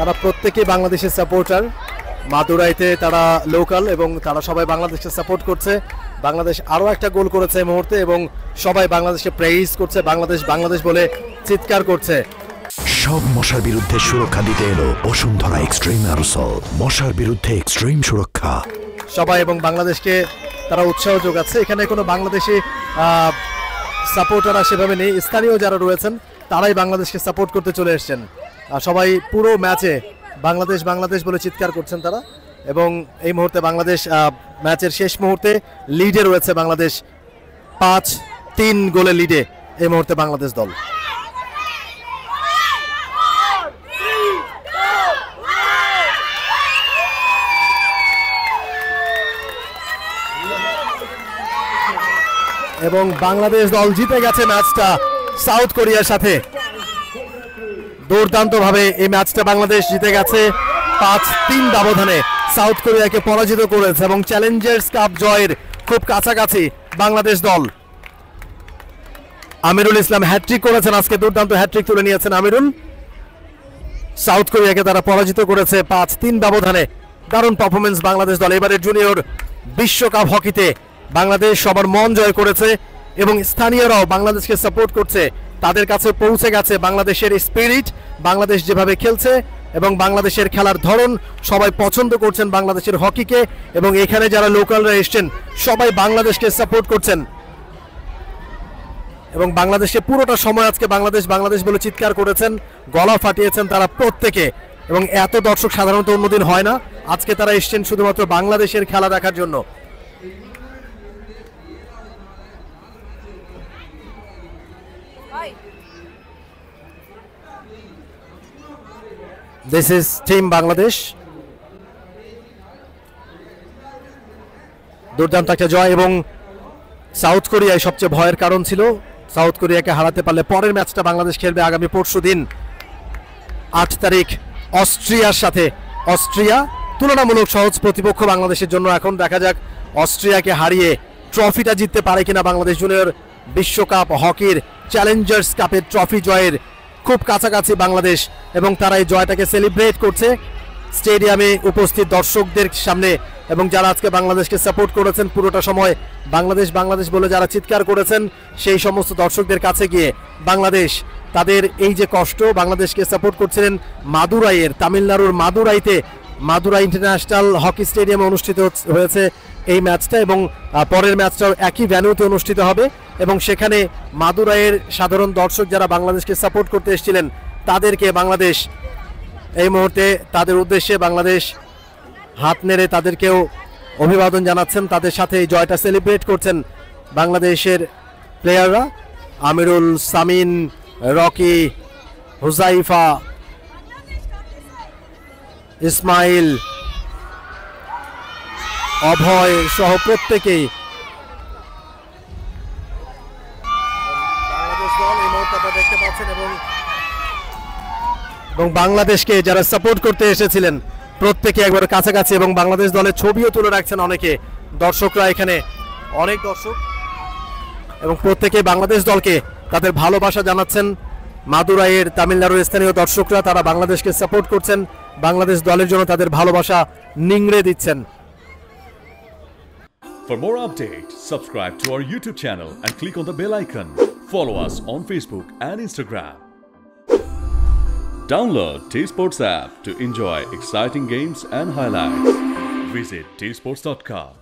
তারা প্রত্যেকেই বাংলাদেশের সাপোর্টার। মাদুরাইতে তারা লোকাল এবং তারা সবাই বাংলাদেশকে সাপোর্ট করছে। বাংলাদেশ আরও একটা গোল করেছে এই মুহূর্তে এবং সবাই বাংলাদেশকে প্রেইজ করছে, বাংলাদেশ বাংলাদেশ বলে চিৎকার করছে। সব মশার বিরুদ্ধে সুরক্ষা দিতে এলো বসুন্ধরা এক্সট্রিম অ্যারোসল, মশার বিরুদ্ধে এক্সট্রিম সুরক্ষা। সবাই এবং বাংলাদেশকে তারা উৎসাহ যোগাচ্ছে। এখানে কোনো বাংলাদেশি সাপোর্টাররা সেভাবে নেই, স্থানীয় যারা রয়েছেন তারাই বাংলাদেশকে সাপোর্ট করতে চলে এসছেন। সবাই পুরো ম্যাচে বাংলাদেশ বাংলাদেশ বলে চিৎকার করছেন তারা। এবং এই মুহূর্তে বাংলাদেশ ম্যাচের শেষ মুহূর্তে লিডে রয়েছে বাংলাদেশ, 5-3 গোলে লিডে এই মুহূর্তে বাংলাদেশ দল। এবং বাংলাদেশ দল জিতে গেছে ম্যাচটা সাউথ কোরিয়ার সাথে। দুর্দান্তভাবে এই ম্যাচটা বাংলাদেশ জিতে গেছে 5-3 ব্যবধানে, সাউথ কোরিয়াকে পরাজিত করেছে এবং চ্যালেঞ্জার্স কাপ জয়ের খুব কাছাকাছি বাংলাদেশ দল। আমিরুল ইসলাম হ্যাট্রিক করেছেন আজকে, দুর্দান্ত হ্যাট্রিক তুলে নিয়েছেন আমিরুল। সাউথ কোরিয়াকে তারা পরাজিত করেছে 5-3 ব্যবধানে। দারুণ পারফরমেন্স বাংলাদেশ দল। এবারের জুনিয়র বিশ্বকাপ হকিতে বাংলাদেশ সবার মন জয় করেছে এবং স্থানীয়রাও বাংলাদেশকে সাপোর্ট করছে। তাদের কাছে পৌঁছে গেছে বাংলাদেশের স্পিরিট, বাংলাদেশ যেভাবে খেলছে এবং বাংলাদেশের খেলার ধরন। সবাই পছন্দ করছেন বাংলাদেশের হকিকে এবং এখানে যারা লোকালরা এসছেন সবাই বাংলাদেশকে সাপোর্ট করছেন এবং বাংলাদেশে পুরোটা সময় আজকে বাংলাদেশ বাংলাদেশ বলে চিৎকার করেছেন, গলা ফাটিয়েছেন তারা প্রত্যেকে। এবং এত দর্শক সাধারণত অন্যদিন হয় না, আজকে তারা এসছেন শুধুমাত্র বাংলাদেশের খেলা দেখার জন্য। This is Team Bangladesh. দুর্দান্ত একটা জয় এবং সাউথ কোরিয়ায় সবচেয়ে ভয়ের কারণ ছিল। সাউথ কোরিয়াকে হারাতে পারলে পরের ম্যাচটা বাংলাদেশ খেলবে আগামী পরশুদিন 8 তারিখ অস্ট্রিয়ার সাথে। অস্ট্রিয়া তুলনামূলক সহজ প্রতিপক্ষ বাংলাদেশের জন্য। এখন দেখা যাক অস্ট্রিয়াকে হারিয়ে ট্রফিটা জিততে পারে কিনা বাংলাদেশ। জুনিয়র বিশ্বকাপ হকির চ্যালেঞ্জার্স কাপের ট্রফি জয়ের খুব কাছাকাছি বাংলাদেশ এবং তারা এই জয়টাকে সেলিব্রেট করছে স্টেডিয়ামে উপস্থিত দর্শকদের সামনে। এবং যারা আজকে বাংলাদেশকে সাপোর্ট করেছেন পুরোটা সময় বাংলাদেশ বাংলাদেশ বলে যারা চিৎকার করেছেন, সেই সমস্ত দর্শকদের কাছে গিয়ে বাংলাদেশ তাদের এই যে কষ্ট, বাংলাদেশকে সাপোর্ট করছিলেন মাদুরাইয়ের, তামিলনাড়ুর মাদুরাইতে মাদুরাই ইন্টারন্যাশনাল হকি স্টেডিয়ামে অনুষ্ঠিত হয়েছে এই ম্যাচটা এবং পরের ম্যাচটাও একই ভ্যান্যুতে অনুষ্ঠিত হবে। এবং সেখানে মাদুরাইয়ের সাধারণ দর্শক যারা বাংলাদেশকে সাপোর্ট করতে এসেছিলেন তাদেরকে বাংলাদেশ এই মুহূর্তে তাদের উদ্দেশ্যে বাংলাদেশ হাত নেড়ে তাদেরকেও অভিবাদন জানাচ্ছেন। তাদের সাথে এই জয়টা সেলিব্রেট করছেন বাংলাদেশের প্লেয়াররা, আমিরুল, সামিন, রকি, হুজাইফা, ইসমাইল, অভয় সহ প্রত্যেকেই। বাংলাদেশ দল এই মুহূর্তে আপনারা দেখতে পাচ্ছেন এবং বাংলাদেশকে যারা সাপোর্ট করতে এসেছিলেন প্রত্যেকে একবার কাছাকাছি এবং বাংলাদেশ দলের ছবিও তুলে রাখছেন অনেকে দর্শকরা, এখানে অনেক দর্শক এবং প্রত্যেকে বাংলাদেশ দলকে তাদের ভালোবাসা জানাচ্ছেন। মাদুরাইয়ের তামিলনাড়ুর স্থানীয় দর্শকরা তারা বাংলাদেশকে সাপোর্ট করছেন, বাংলাদেশ দলের জন্য তাদের ভালোবাসা নিংড়ে দিচ্ছেন। For more updates, subscribe to our YouTube channel and click on the bell icon. Follow us on Facebook and Instagram. Download T-Sports app to enjoy exciting games and highlights. Visit tsports.com.